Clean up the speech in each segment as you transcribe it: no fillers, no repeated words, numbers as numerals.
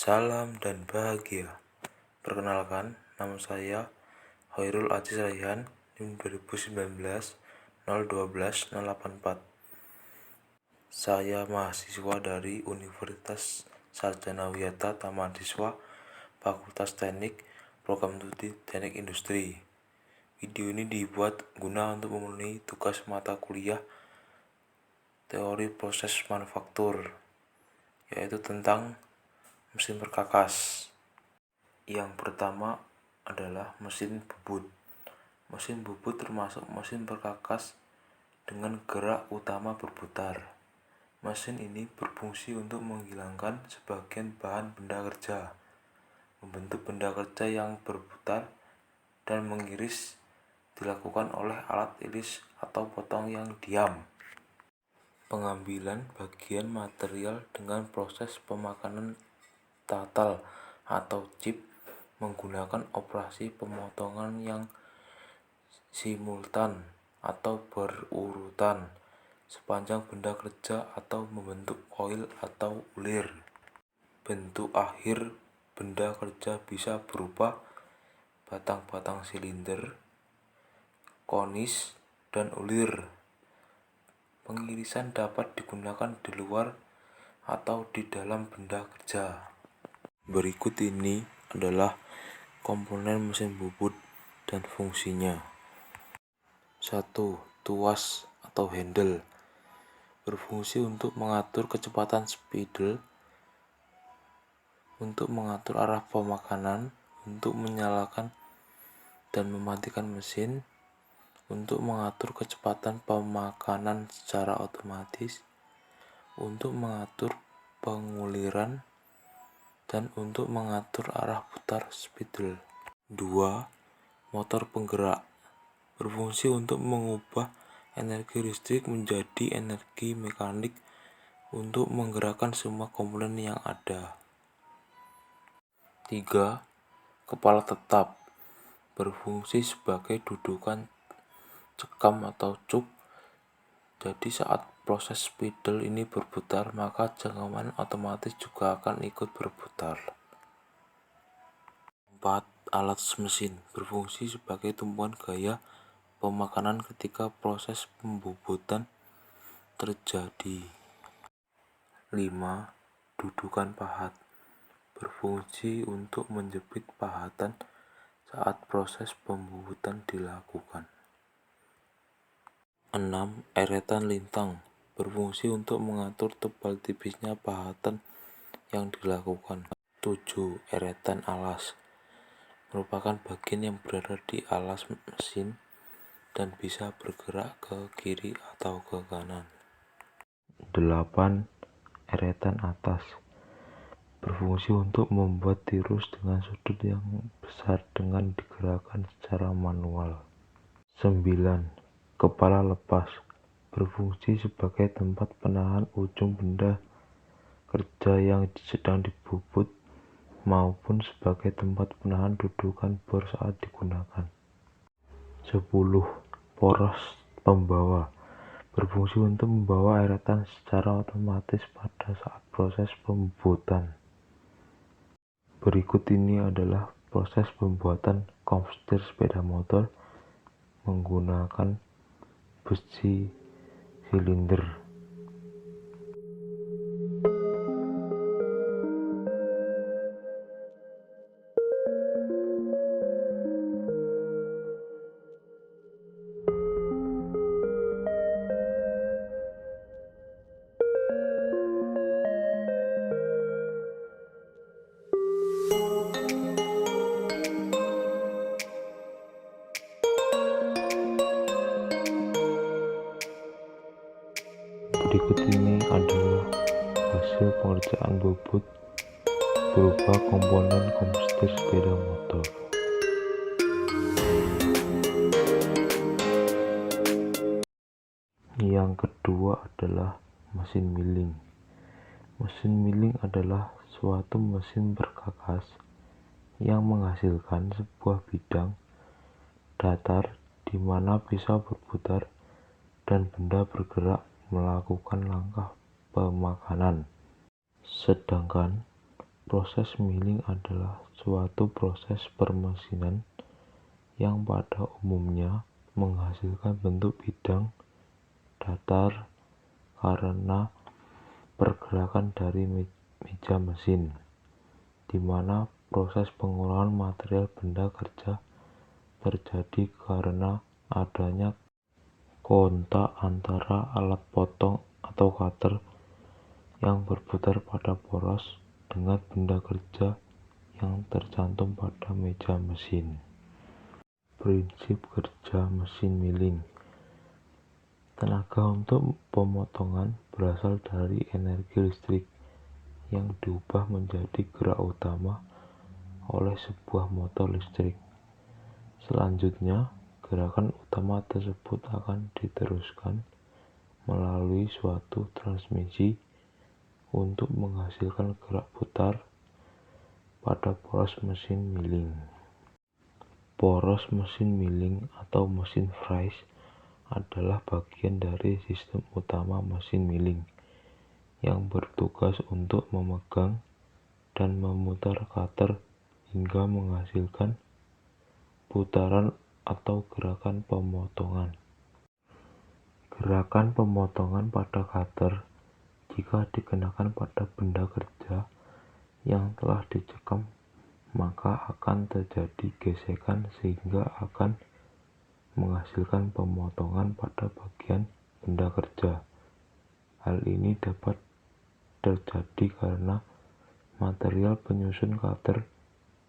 Salam dan bahagia. Perkenalkan, nama saya Hoirul Aziz Raihan, NIM 2019 012 084. Saya mahasiswa dari Universitas Sarjana Wiyata Tamadiswa, Fakultas Teknik, Program Studi Teknik Industri. Video ini dibuat guna untuk memenuhi tugas mata kuliah teori proses manufaktur, yaitu tentang mesin perkakas. Yang pertama adalah mesin bubut. Mesin bubut termasuk mesin perkakas dengan gerak utama berputar. Mesin ini berfungsi untuk menghilangkan sebagian bahan benda kerja, membentuk benda kerja yang berputar, dan mengiris dilakukan oleh alat iris atau potong yang diam. Pengambilan bagian material dengan proses pemakanan tatal atau chip menggunakan operasi pemotongan yang simultan atau berurutan sepanjang benda kerja atau membentuk koil atau ulir. Bentuk akhir benda kerja bisa berupa batang-batang silinder, konis, dan ulir. Pengirisan dapat digunakan di luar atau di dalam benda kerja. Berikut ini adalah komponen mesin bubut dan fungsinya. 1. Tuas atau handle berfungsi untuk mengatur kecepatan spidol, untuk mengatur arah pemakanan, untuk menyalakan dan mematikan mesin, untuk mengatur kecepatan pemakanan secara otomatis, untuk mengatur penguliran, dan untuk mengatur arah putar spidol. 2. Motor penggerak berfungsi untuk mengubah energi listrik menjadi energi mekanik untuk menggerakkan semua komponen yang ada. 3. Kepala tetap berfungsi sebagai dudukan cekam atau cuk. Jadi saat proses spidol ini berputar, maka cengkaman otomatis juga akan ikut berputar. 4. Alat mesin berfungsi sebagai tumpuan gaya pemakanan ketika proses pembubutan terjadi. 5. Dudukan pahat berfungsi untuk menjepit pahatan saat proses pembubutan dilakukan. 6. Eretan lintang berfungsi untuk mengatur tebal tipisnya pahatan yang dilakukan. 7. Eretan alas merupakan bagian yang berada di alas mesin dan bisa bergerak ke kiri atau ke kanan. 8. Eretan atas berfungsi untuk membuat tirus dengan sudut yang besar dengan digerakkan secara manual. 9. Kepala lepas berfungsi sebagai tempat penahan ujung benda kerja yang sedang dibubut maupun sebagai tempat penahan dudukan bor saat digunakan. 10. Poros pembawa berfungsi untuk membawa eretan secara otomatis pada saat proses pembubutan. Berikut ini adalah proses pembuatan komsetir sepeda motor menggunakan besi silinder. Berikut ini adalah hasil pengerjaan bubut berupa komponen komsetir sepeda motor. Yang kedua adalah mesin milling. Mesin milling adalah suatu mesin perkakas yang menghasilkan sebuah bidang datar di mana pisau berputar dan benda bergerak melakukan langkah pemakanan. Sedangkan Proses milling adalah suatu proses permesinan yang pada umumnya menghasilkan bentuk bidang datar karena pergerakan dari meja mesin, di mana proses pengolahan material benda kerja terjadi karena adanya kontak antara alat potong atau cutter yang berputar pada poros dengan benda kerja yang tercantum pada meja mesin. Prinsip kerja mesin milling. Tenaga untuk pemotongan berasal dari energi listrik yang diubah menjadi gerak utama oleh sebuah motor listrik. Selanjutnya, gerakan utama tersebut akan diteruskan melalui suatu transmisi untuk menghasilkan gerak putar pada poros mesin milling. Poros mesin milling atau mesin vise adalah bagian dari sistem utama mesin milling yang bertugas untuk memegang dan memutar cutter hingga menghasilkan putaran atau gerakan pemotongan. Gerakan pemotongan pada cutter jika dikenakan pada benda kerja yang telah dicekam, maka akan terjadi gesekan sehingga akan menghasilkan pemotongan pada bagian benda kerja. Hal ini dapat terjadi karena material penyusun cutter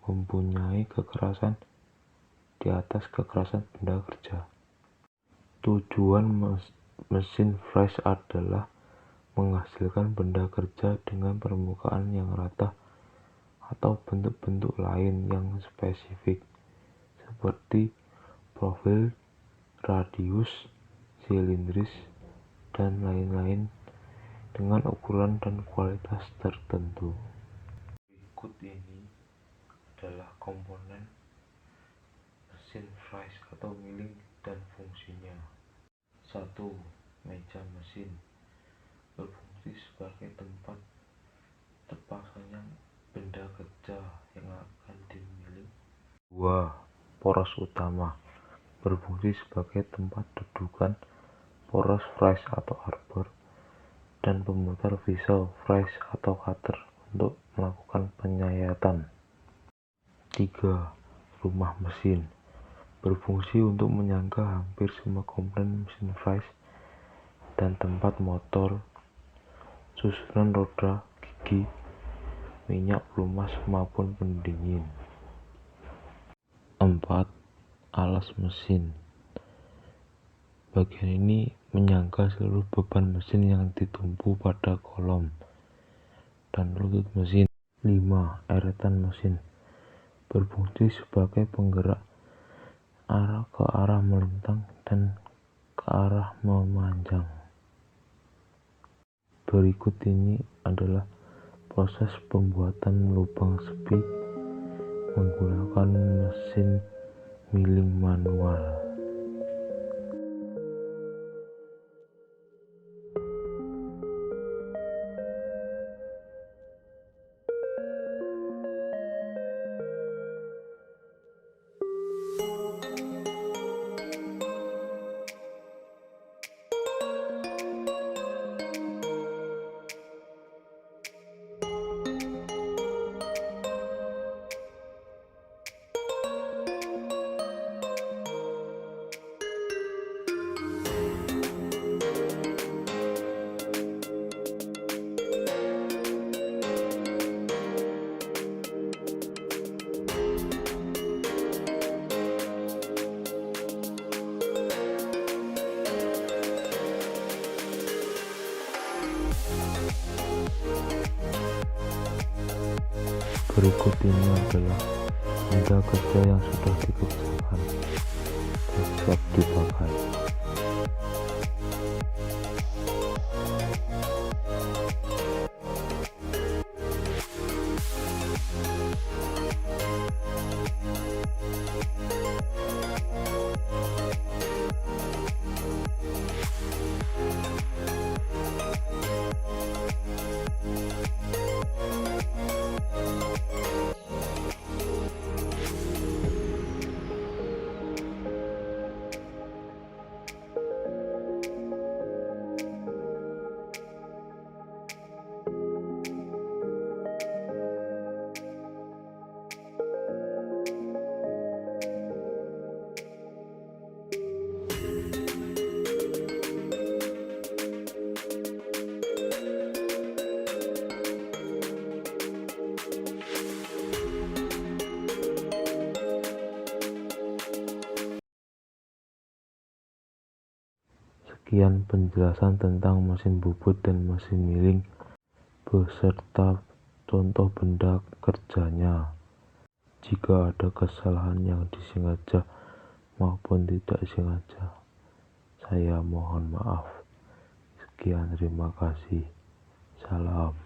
mempunyai kekerasan di atas kekerasan benda kerja. Tujuan mesin vise adalah menghasilkan benda kerja dengan permukaan yang rata atau bentuk-bentuk lain yang spesifik seperti profil, radius, silindris, dan lain-lain dengan ukuran dan kualitas tertentu. Berikut ini adalah komponen mesin vise atau milling dan fungsinya. 1. Meja mesin berfungsi sebagai tempat terpasangnya benda kerja yang akan dimilling. 2. Poros utama berfungsi sebagai tempat dudukan poros vise atau arbor dan pemutar vise vise atau cutter untuk melakukan penyayatan. 3. Rumah mesin berfungsi untuk menyangga hampir semua komponen mesin vise dan tempat motor, susunan roda, gigi, minyak pelumas maupun pendingin. 4. Alas mesin. Bagian ini menyangga seluruh beban mesin yang ditumpu pada kolom dan lutut mesin. 5. Eretan mesin berfungsi sebagai penggerak arah ke arah melintang dan ke arah memanjang. Berikut ini adalah proses pembuatan lubang speed menggunakan mesin milling manual. Berikut ini adalah benda kerja yang sudah dikerjakan dan siap dipakai. Sekian penjelasan tentang mesin bubut dan mesin milling beserta contoh benda kerjanya. Jika ada kesalahan yang disengaja maupun tidak sengaja, saya mohon maaf. Sekian, terima kasih. Salam.